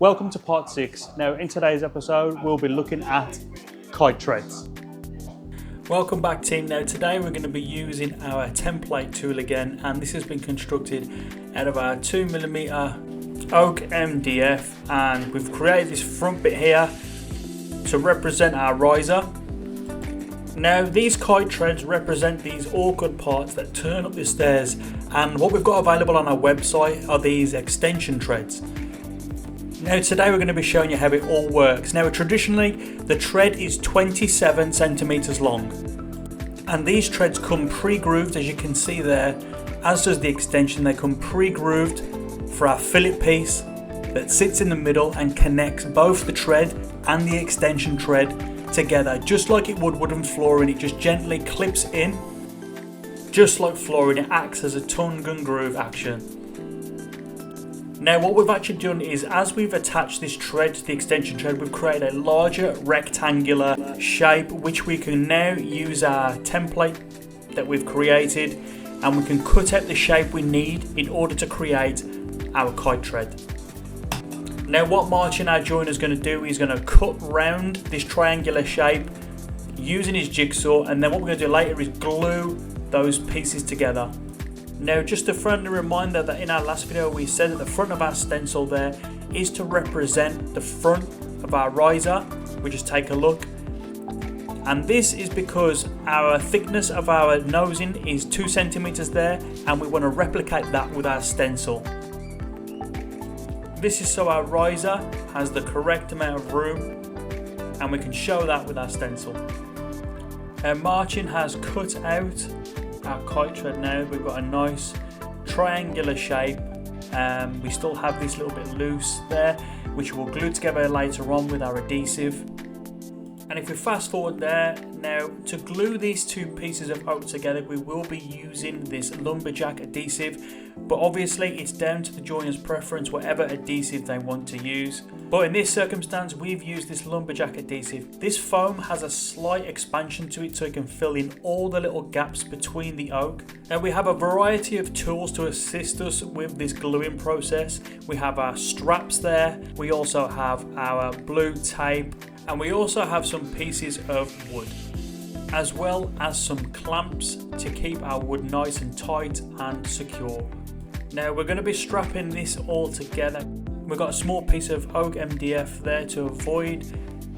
Welcome to part 6. Now in today's episode we'll be looking at kite treads. Welcome back team. Now today we're going to be using our template tool again, and this has been constructed out of our 2mm oak MDF, and we've created this front bit here to represent our riser. Now these kite treads represent these awkward parts that turn up the stairs, and what we've got available on our website are these extension treads. Now today we're going to be showing you how it all works. Now traditionally the tread is 27 centimeters long, and these treads come pre-grooved, as you can see there, as does the extension. They come pre-grooved for our fillet piece that sits in the middle and connects both the tread and the extension tread together, just like it would wooden flooring. It just gently clips in, just like flooring. It acts as a tongue and groove action. Now what we've actually done is, as we've attached this tread to the extension tread, we've created a larger rectangular shape which we can now use our template that we've created, and we can cut out the shape we need in order to create our kite tread. Now what Martin, our joiner, is going to do is going to cut round this triangular shape using his jigsaw, and then what we're going to do later is glue those pieces together. Now just a friendly reminder that in our last video we said that the front of our stencil there is to represent the front of our riser. We just take a look, and this is because our thickness of our nosing is 2 centimeters there, and we want to replicate that with our stencil. This is so our riser has the correct amount of room, and we can show that with our stencil. Martin has cut out our kite tread. Now we've got a nice triangular shape. We still have this little bit loose there, which we'll glue together later on with our adhesive. And if we fast forward there, now to glue these two pieces of oak together we will be using this lumberjack adhesive, but obviously it's down to the joiner's preference whatever adhesive they want to use. But in this circumstance we've used this lumberjack adhesive. This foam has a slight expansion to it so it can fill in all the little gaps between the oak. Now we have a variety of tools to assist us with this gluing process. We have our straps there, we also have our blue tape, and we also have some pieces of wood, as well as some clamps to keep our wood nice and tight and secure. Now we're going to be strapping this all together. We've got a small piece of oak MDF there to avoid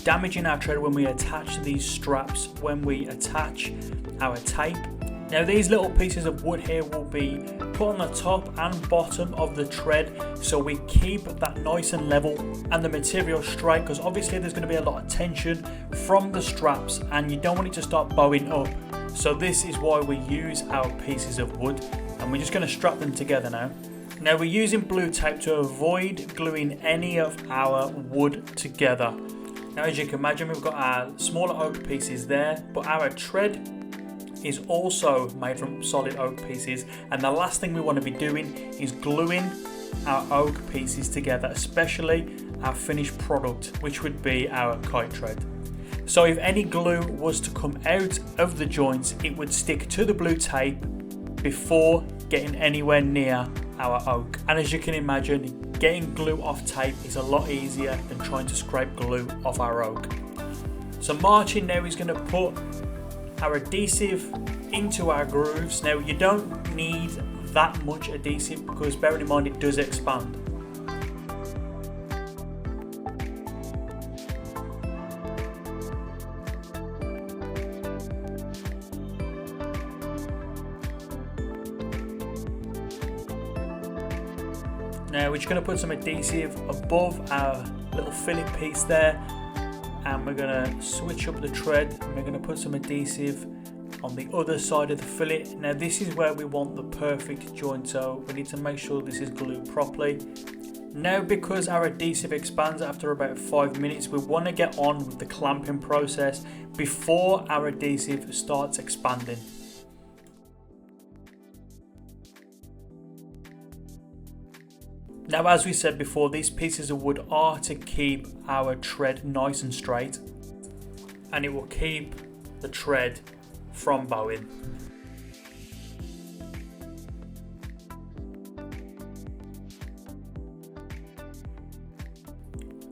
damaging our tread when we attach these straps, when we attach our tape. Now these little pieces of wood here will be put on the top and bottom of the tread so we keep that nice and level and the material straight, because obviously there's going to be a lot of tension from the straps and you don't want it to start bowing up. So this is why we use our pieces of wood, and we're just going to strap them together now. Now we're using blue tape to avoid gluing any of our wood together. Now as you can imagine we've got our smaller oak pieces there, but our tread is also made from solid oak pieces, and the last thing we want to be doing is gluing our oak pieces together, especially our finished product, which would be our kite tread. So if any glue was to come out of the joints, it would stick to the blue tape before getting anywhere near our oak. And as you can imagine, getting glue off tape is a lot easier than trying to scrape glue off our oak. So Martin now is going to put our adhesive into our grooves. Now you don't need that much adhesive because bearing in mind it does expand. Now we're just going to put some adhesive above our little fillet piece there, and we're going to switch up the tread and we're going to put some adhesive on the other side of the fillet. Now this is where we want the perfect joint, so we need to make sure this is glued properly. Now because our adhesive expands after about 5 minutes, we want to get on with the clamping process before our adhesive starts expanding. Now as we said before, these pieces of wood are to keep our tread nice and straight, and it will keep the tread from bowing.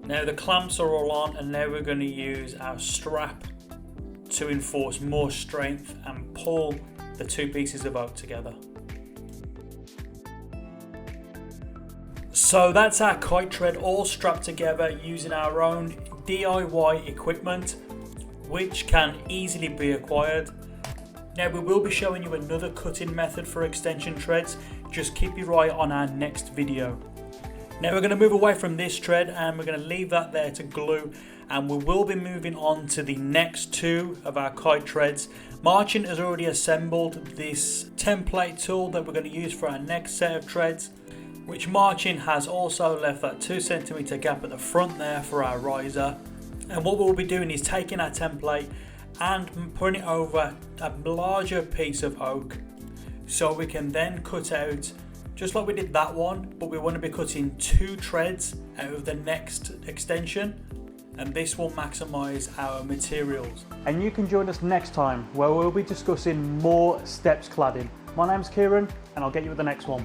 Now the clamps are all on, and now we're going to use our strap to enforce more strength and pull the two pieces of oak together. So that's our kite tread all strapped together using our own DIY equipment, which can easily be acquired. Now we will be showing you another cutting method for extension treads. Just keep your eye on our next video. Now we're going to move away from this tread and we're going to leave that there to glue, and we will be moving on to the next two of our kite treads. Marcin has already assembled this template tool that we're going to use for our next set of treads, which Marcin has also left that 2 cm gap at the front there for our riser. And what we'll be doing is taking our template and putting it over a larger piece of oak, so we can then cut out, just like we did that one, but we want to be cutting 2 treads out of the next extension, and this will maximise our materials. And you can join us next time where we'll be discussing more steps cladding. My name's Kieran and I'll get you with the next one.